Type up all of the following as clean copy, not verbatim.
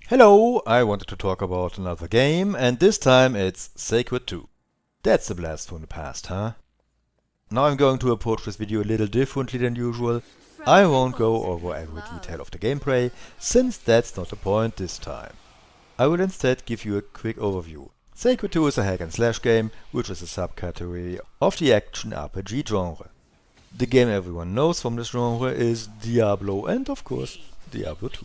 Hello, I wanted to talk about another game, and this time it's Sacred 2. That's a blast from the past, huh? Now I'm going to approach this video a little differently than usual. I won't go over every detail of the gameplay, since that's not the point this time. I will instead give you a quick overview. Sacred 2 is a hack and slash game, which is a subcategory of the action RPG genre. The game everyone knows from this genre is Diablo and of course Diablo 2.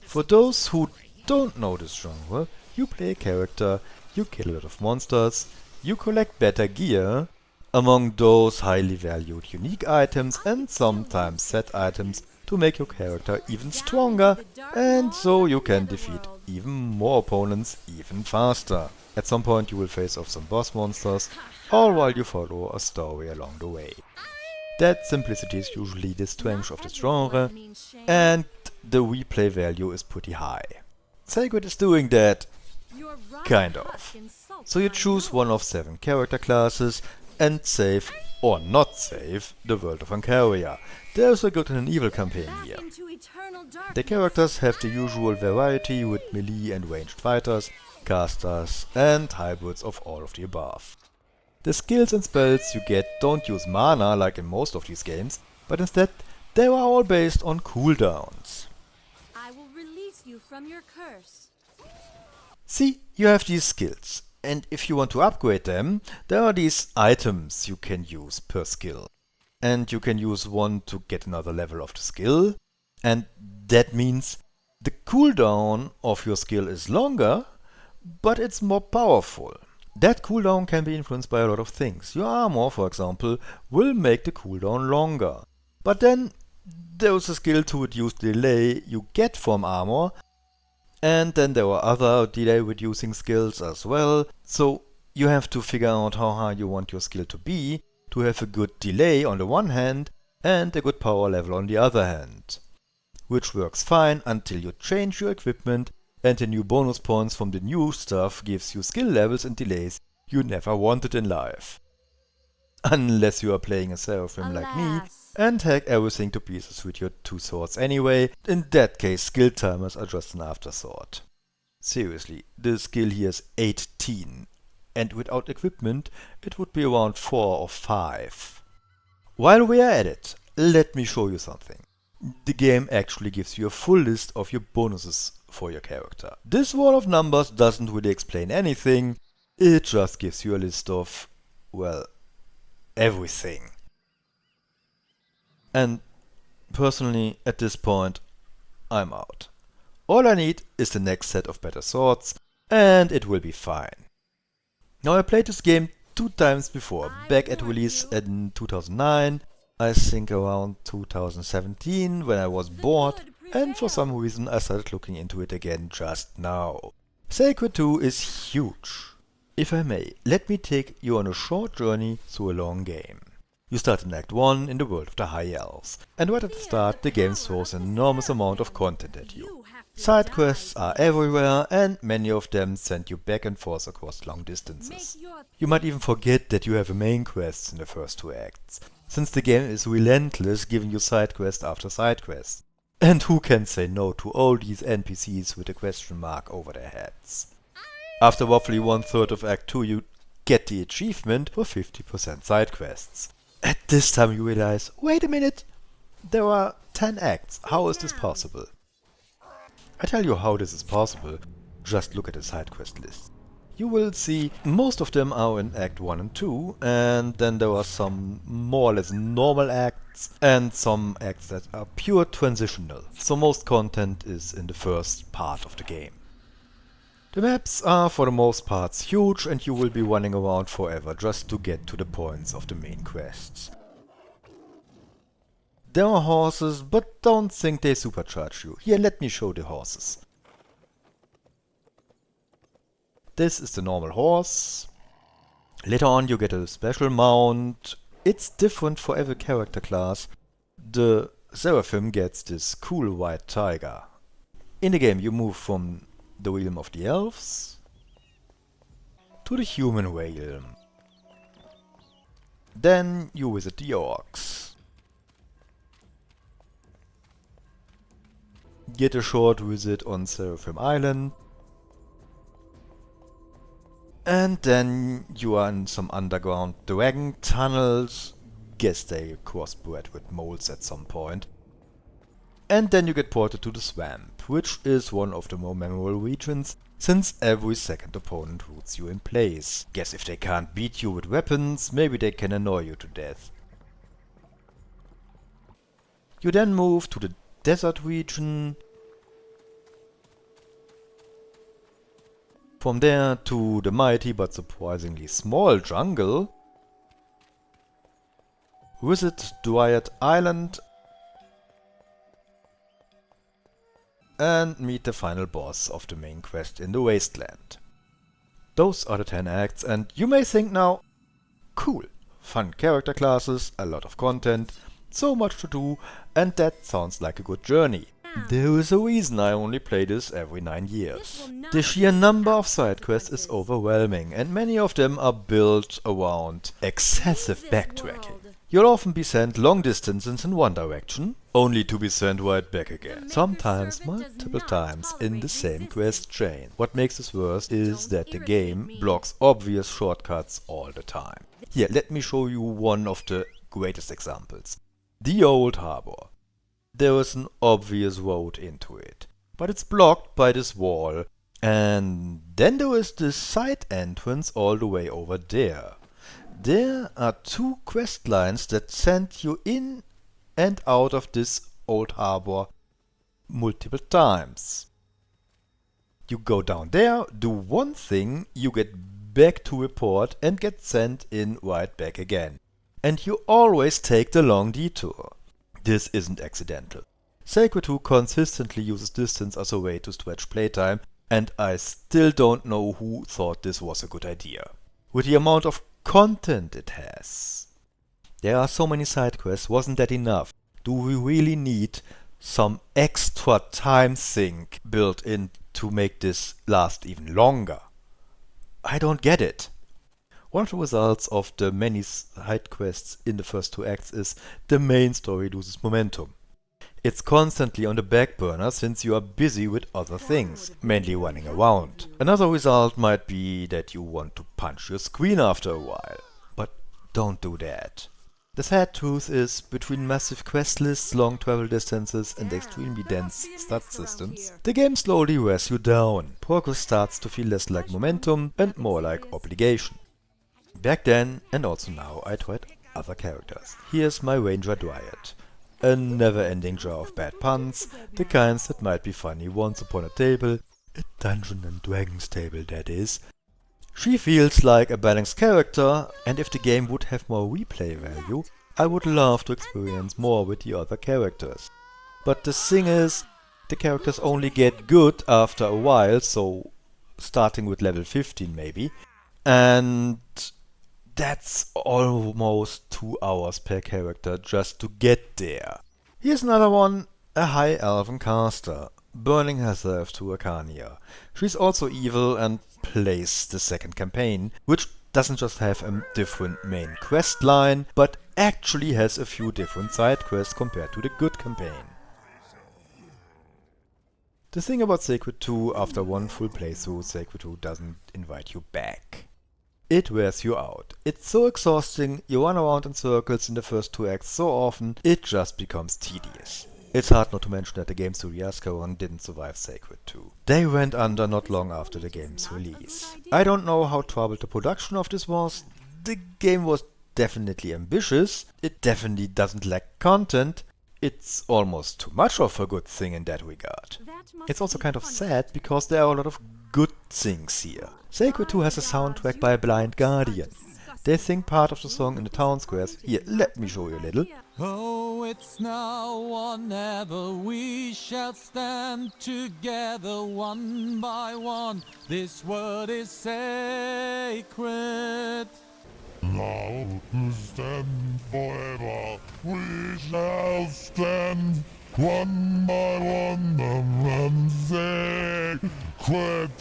For those who don't know this genre, you play a character, you kill a lot of monsters, you collect better gear, among those highly valued unique items and sometimes set items to make your character even stronger, and so you can defeat even more opponents even faster. At some point you will face off some boss monsters, all while you follow a story along the way. That simplicity is usually the strength of this genre, and the replay value is pretty high. Sacred is doing that, kind of. So you choose one of 7 character classes and save, or not save, the world of Ancaria. There's a good and an evil campaign here. The characters have the usual variety with melee and ranged fighters, casters, and hybrids of all of the above. The skills and spells you get don't use mana like in most of these games, but instead they are all based on cooldowns. I will release you from your curse. See, you have these skills, and if you want to upgrade them, there are these items you can use per skill. And you can use one to get another level of the skill, and that means the cooldown of your skill is longer, but it's more powerful. That cooldown can be influenced by a lot of things. Your armor, for example, will make the cooldown longer. But then there is a skill to reduce the delay you get from armor, and then there are other delay reducing skills as well, so you have to figure out how high you want your skill to be to have a good delay on the one hand and a good power level on the other hand. Which works fine until you change your equipment and the new bonus points from the new stuff gives you skill levels and delays you never wanted in life. Unless you are playing a Seraphim like me and hack everything to pieces with your 2 swords anyway, in that case skill timers are just an afterthought. Seriously, the skill here is 18, and without equipment it would be around 4 or 5. While we are at it, let me show you something. The game actually gives you a full list of your bonuses for your character. This wall of numbers doesn't really explain anything, it just gives you a list of, well, everything. And personally, at this point, I'm out. All I need is the next set of better swords, and it will be fine. Now I played this game 2 times before, back at release in 2009, I think around 2017 when I was bored, and for some reason I started looking into it again just now. Sacred 2 is huge. If I may, let me take you on a short journey through a long game. You start in Act 1 in the world of the High Elves, and right at the start the game throws an enormous amount of content at you. Side quests are everywhere, and many of them send you back and forth across long distances. You might even forget that you have a main quest in the first 2 acts, since the game is relentless giving you side quest after side quest. And who can say no to all these NPCs with a question mark over their heads? After roughly 1/3 of Act 2 you get the achievement for 50% side quests. At this time you realize, wait a minute, there are 10 acts, how is this possible? I tell you how this is possible, just look at the side quest list. You will see most of them are in Act 1 and 2, and then there are some more or less normal acts, and some acts that are pure transitional, so most content is in the first part of the game. The maps are for the most part huge, and you will be running around forever just to get to the points of the main quests. There are horses, but don't think they supercharge you. Here, let me show the horses. This is the normal horse. Later on you get a special mount. It's different for every character class. The Seraphim gets this cool white tiger. In the game you move from the realm of the elves to the human realm. Then you visit the orcs. get a short visit on Seraphim Island, and then you are in some underground dragon tunnels. Guess they crossbred with moles at some point. And then you get ported to the swamp, which is one of the more memorable regions, since every second opponent roots you in place. Guess if they can't beat you with weapons, maybe they can annoy you to death. You then move to the desert region. From there to the mighty but surprisingly small jungle. Visit Dryad Island and meet the final boss of the main quest in the Wasteland. Those are the 10 acts, and you may think now, cool, fun character classes, a lot of content, so much to do, and that sounds like a good journey. There is a reason I only play this every 9 years. The sheer number of side quests is overwhelming, and many of them are built around excessive backtracking. You'll often be sent long distances in one direction, only to be sent right back again, sometimes multiple times in the same quest chain. What makes this worse is that the game blocks obvious shortcuts all the time. Here, let me show you one of the greatest examples. The Old Harbor. There is an obvious road into it, but it's blocked by this wall, and then there is this side entrance all the way over there. There are 2 quest lines that send you in and out of this old harbor multiple times. You go down there, do one thing, you get back to report and get sent in right back again. And you always take the long detour. This isn't accidental. Sacred 2 consistently uses distance as a way to stretch playtime, and I still don't know who thought this was a good idea. With the amount of content it has. There are so many side quests, wasn't that enough? Do we really need some extra time sink built in to make this last even longer? I don't get it. One of the results of the many side quests in the first 2 acts is the main story loses momentum. It's constantly on the back burner since you are busy with other things, mainly running around. Another result might be that you want to punch your screen after a while. But don't do that. The sad truth is, between massive quest lists, long travel distances and extremely dense stat systems, the game slowly wears you down. Progress starts to feel less like momentum and more like obligation. Back then, and also now, I tried other characters. Here's my Ranger Dryad. A never-ending jar of bad puns, the kinds that might be funny once upon a table, a Dungeons and Dragons table that is. She feels like a balanced character, and if the game would have more replay value, I would love to experience more with the other characters. But the thing is, the characters only get good after a while, so starting with level 15 maybe, and that's almost 2 hours per character just to get there. Here's another one, a high elven caster, burning herself to Arcania. She's also evil and plays the second campaign, which doesn't just have a different main quest line, but actually has a few different side quests compared to the good campaign. The thing about Sacred 2, after one full playthrough, Sacred 2 doesn't invite you back. It wears you out. It's so exhausting, you run around in circles in the first 2 acts so often, it just becomes tedious. It's hard not to mention that the game studio Ascaron didn't survive Sacred 2. They went under not long after the game's release. I don't know how troubled the production of this was. The game was definitely ambitious, it definitely doesn't lack content, it's almost too much of a good thing in that regard. It's also kind of sad because there are a lot of good things here. Sacred 2 has a soundtrack by Blind Guardian. They sing part of the song in the town squares. Here, let me show you a little. Oh, it's now or never, we shall stand together one by one. This word is sacred. Now to stand forever, we shall stand one by one and sacred.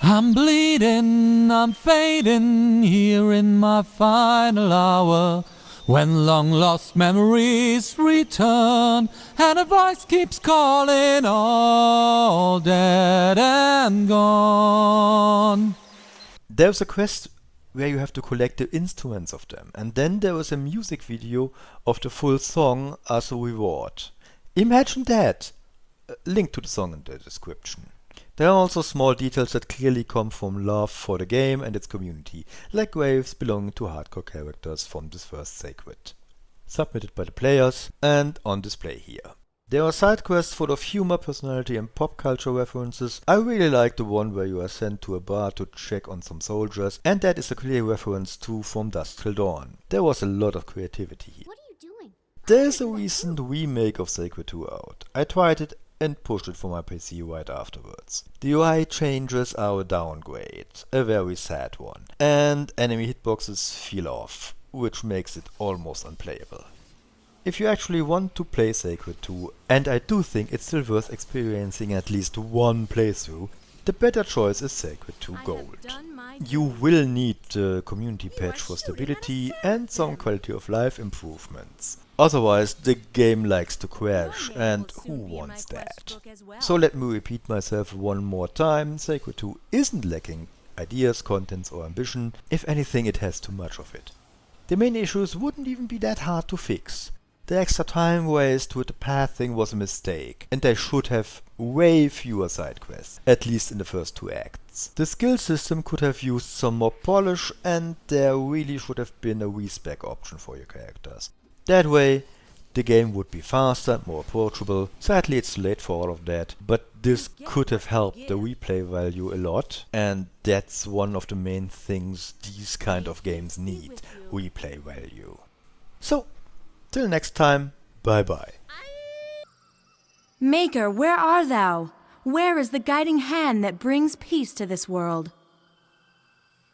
I'm bleeding, I'm fading here in my final hour. When long lost memories return and a voice keeps calling all dead and gone. There's a quest where you have to collect the instruments of them, and then there is a music video of the full song as a reward. Imagine that! Link to the song in the description. There are also small details that clearly come from love for the game and its community, like graves belonging to hardcore characters from this first Sacred, submitted by the players and on display here. There are side quests full of humor, personality and pop culture references. I really like the one where you are sent to a bar to check on some soldiers, and that is a clear reference to From Dusk Till Dawn. There was a lot of creativity here. What are you doing? There's a recent remake of Sacred 2 out. I tried it and pushed it for my PC right afterwards. The UI changes are a downgrade, a very sad one, and enemy hitboxes feel off, which makes it almost unplayable. If you actually want to play Sacred 2, and I do think it's still worth experiencing at least one playthrough, the better choice is Sacred 2 Gold. You will need the community patch for stability and some quality of life improvements. Otherwise the game likes to crash, and who wants that? So let me repeat myself one more time, Sacred 2 isn't lacking ideas, contents or ambition. If anything, it has too much of it. The main issues wouldn't even be that hard to fix. The extra time waste with the path thing was a mistake, and they should have way fewer side quests, at least in the first 2 acts. The skill system could have used some more polish, and there really should have been a respec option for your characters. That way, the game would be faster and more approachable. Sadly, it's late for all of that, but this could have helped the replay value a lot, and that's one of the main things these kind of games need, replay value. So, till next time, bye bye. Maker, where art thou? Where is the guiding hand that brings peace to this world?